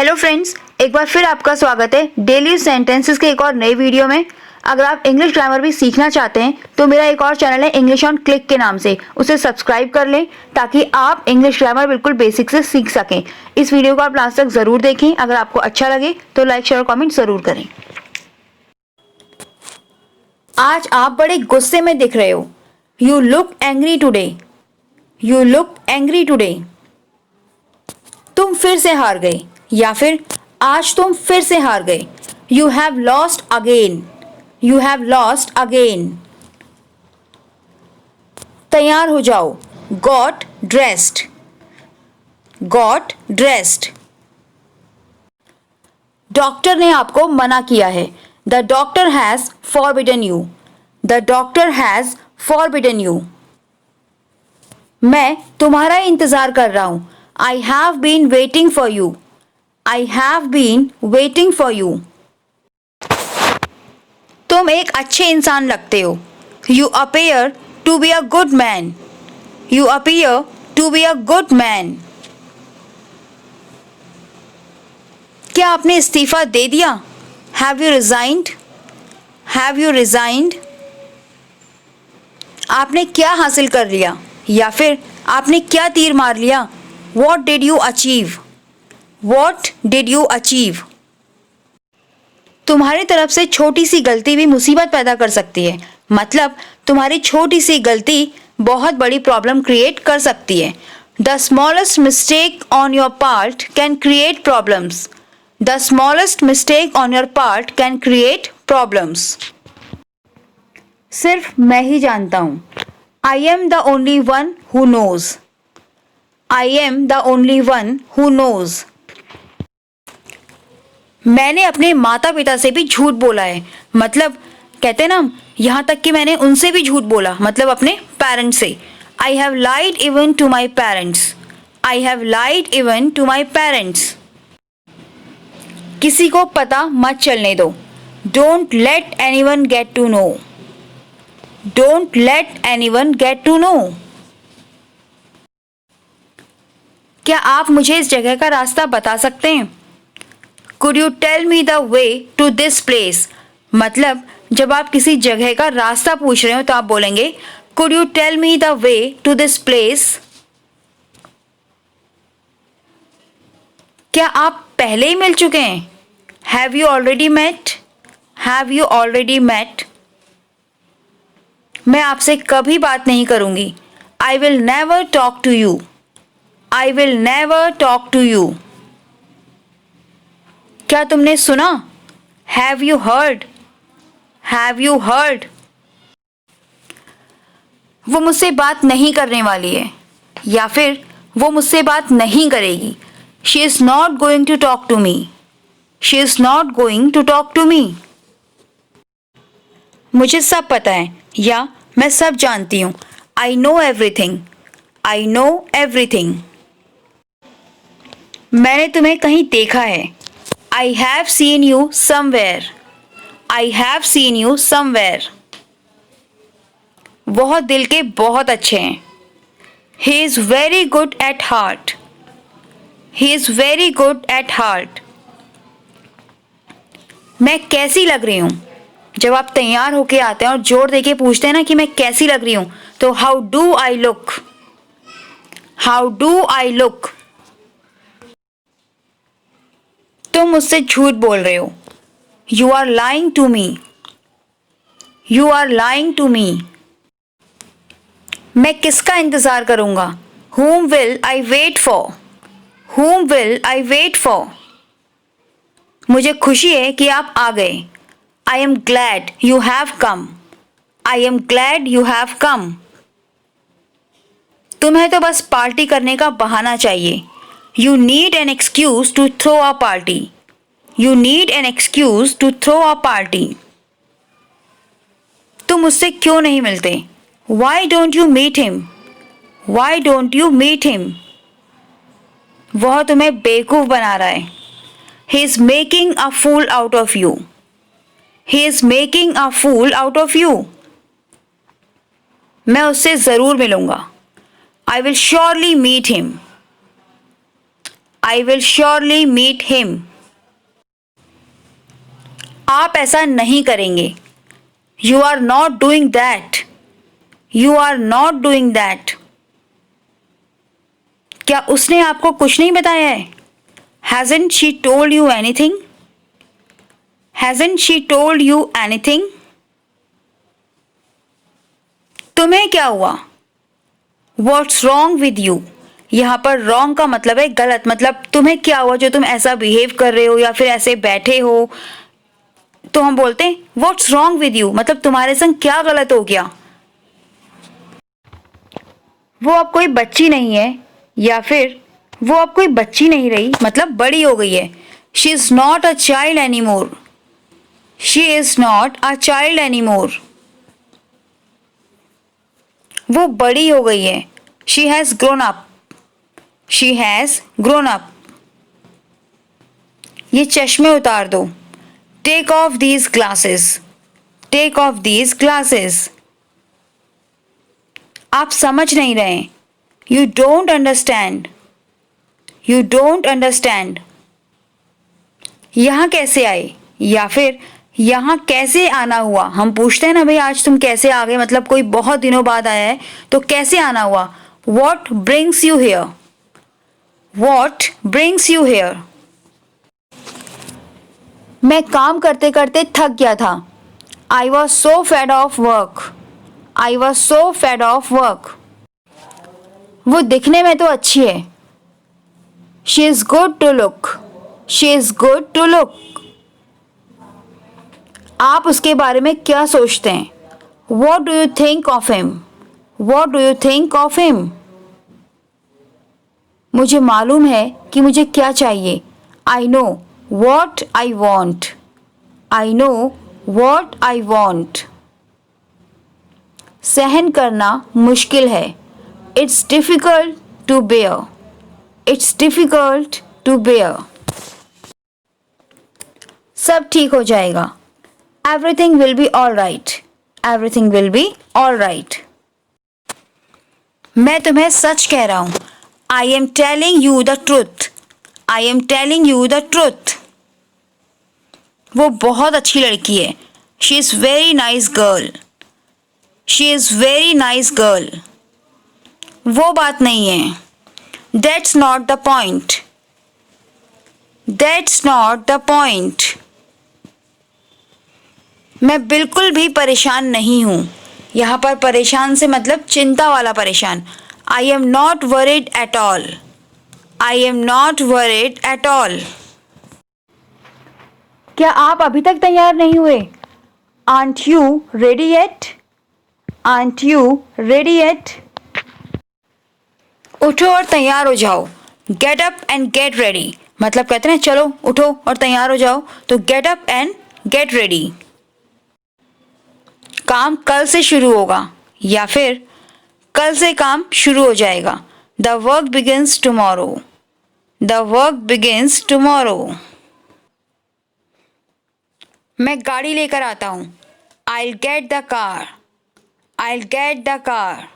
Hello friends, एक बार फिर आपका स्वागत है डेली सेंटेंसेस के एक और नई वीडियो में। अगर आप इंग्लिश ग्रामर भी सीखना चाहते हैं तो मेरा एक और चैनल है इंग्लिश ऑन क्लिक के नाम से, उसे सब्सक्राइब कर लें ताकि आप इंग्लिश ग्रामर बिल्कुल बेसिक से सीख सकें। इस वीडियो को आप लास्ट तक ज़रूर देखें। अगर आपको अच्छा लगे तो लाइक शेयर और कमेंट ज़रूर करें। आज आप बड़े गुस्से में दिख रहे हो। You look angry today. You look angry today. तुम फिर से हार गए या फिर आज तुम फिर से हार गए। You have lost again. You have lost again. तैयार हो जाओ। Got dressed. Got dressed. Doctor ने आपको मना किया है। The doctor has forbidden you. The doctor has forbidden you. मैं तुम्हारा इंतजार कर रहा हूं। I have been waiting for you. I have been waiting for you. तुम एक अच्छे इंसान लगते हो। You appear to be a good man. You appear to be a good man. क्या आपने इस्तीफा दे दिया? Have you resigned? Have you resigned? आपने क्या हासिल कर लिया या फिर आपने क्या तीर मार लिया? What did you achieve? What did you achieve? तुम्हारी तरफ से छोटी सी गलती भी मुसीबत पैदा कर सकती है। मतलब तुम्हारी छोटी सी गलती बहुत बड़ी प्रॉब्लम क्रिएट कर सकती है। The smallest mistake on your part can create problems. The smallest mistake on your part can create problems. सिर्फ मैं ही जानता हूँ। I am the only one who knows. I am the only one who knows. मैंने अपने माता पिता से भी झूठ बोला है। मतलब कहते ना, यहाँ तक कि मैंने उनसे भी झूठ बोला, मतलब अपने पेरेंट्स से। I have lied even to my parents. I have lied even to my parents. किसी को पता मत चलने दो। Don't let anyone get to know. Don't let anyone get to know. क्या आप मुझे इस जगह का रास्ता बता सकते हैं? Could you tell me the way to this place? मतलब जब आप किसी जगह का रास्ता पूछ रहे हो तो आप बोलेंगे Could you tell me the way to this place? क्या आप पहले ही मिल चुके हैं? Have you already met? Have you already met? मैं आपसे कभी बात नहीं करूंगी। I will never talk to you. I will never talk to you. क्या तुमने सुना? Have you heard? Have you heard? वो मुझसे बात नहीं करने वाली है या फिर वो मुझसे बात नहीं करेगी। She is not going to talk to me. She is not going to talk to me. मुझे सब पता है या मैं सब जानती हूँ। I know everything. I know everything. मैंने तुम्हें कहीं देखा है। I have seen you somewhere. I have seen you somewhere. बहुत दिल के बहुत अच्छे हैं। He is very good at heart. He is very good at heart. मैं कैसी लग रही हूँ? जब आप तैयार होके आते हैं और जोर देके पूछते हैं ना कि मैं कैसी लग रही हूँ, तो How do I look? How do I look? तुम मुझसे झूठ बोल रहे हो। You are lying to me. You are lying to me. मैं किसका इंतजार करूंगा? Whom will I wait for? Whom will I wait for? मुझे खुशी है कि आप आ गए। I am glad you have come. I am glad you have come. तुम्हें तो बस पार्टी करने का बहाना चाहिए। You need an excuse to throw a party. You need an excuse to throw a party. तुम उससे क्यों नहीं मिलते? Why don't you meet him? Why don't you meet him? वह तुम्हें बेवकूफ बना रहा है। He is making a fool out of you. He is making a fool out of you. मैं उससे जरूर मिलूंगा। I will surely meet him. I will surely meet him. आप ऐसा नहीं करेंगे. You are not doing that. You are not doing that. क्या उसने आपको कुछ नहीं बताया है? Hasn't she told you anything? Hasn't she told you anything? तुम्हें क्या हुआ? What's wrong with you? यहाँ पर wrong का मतलब है गलत, मतलब तुम्हें क्या हुआ जो तुम ऐसा बिहेव कर रहे हो या फिर ऐसे बैठे हो, तो हम बोलते हैं What's wrong with you, मतलब तुम्हारे संग क्या गलत हो गया. वो अब कोई बच्ची नहीं है या फिर वो अब कोई बच्ची नहीं रही, मतलब बड़ी हो गई है. She is not a child anymore. She is not a child anymore. वो बड़ी हो गई है. She has grown up. She has grown up. ये चश्मे उतार दो. Take off these glasses. Take off these glasses. आप समझ नहीं रहे. You don't understand. You don't understand. यहाँ कैसे आए या फिर यहाँ कैसे आना हुआ. हम पूछते हैं ना भाई आज तुम कैसे आ गए, मतलब कोई बहुत दिनों बाद आया है तो कैसे आना हुआ. What brings you here? What brings you here? मैं काम करते करते थक गया था. I was so fed of work. I was so fed of work. वो दिखने में तो अच्छी है. She is good to look. She is good to look. आप उसके बारे में क्या सोचते हैं? What do you think of him? What do you think of him? मुझे मालूम है कि मुझे क्या चाहिए. I know what I want. I know what I want. सहन करना मुश्किल है. It's difficult to bear. It's difficult to bear. सब ठीक हो जाएगा. Everything will be all right. Everything will be all right. मैं तुम्हें सच कह रहा हूं. I am telling you the truth. I am telling you the truth. वो बहुत अच्छी लड़की है. She is very nice girl. She is very nice girl. वो बात नहीं है. That's not the point. That's not the point. मैं बिल्कुल भी परेशान नहीं हूँ. यहाँ पर परेशान से मतलब चिंता वाला परेशान. I am not worried at all. I am not worried at all. क्या आप अभी तक तैयार नहीं हुए? Aren't you ready yet? Aren't you ready yet? उठो और तैयार हो जाओ. Get up and get ready. मतलब कहते हैं चलो उठो और तैयार हो जाओ, तो get up and get ready. काम कल से शुरू होगा या फिर कल से काम शुरू हो जाएगा. The work begins tomorrow. The work begins tomorrow. मैं गाड़ी लेकर आता हूँ. I'll get the car. I'll get the car.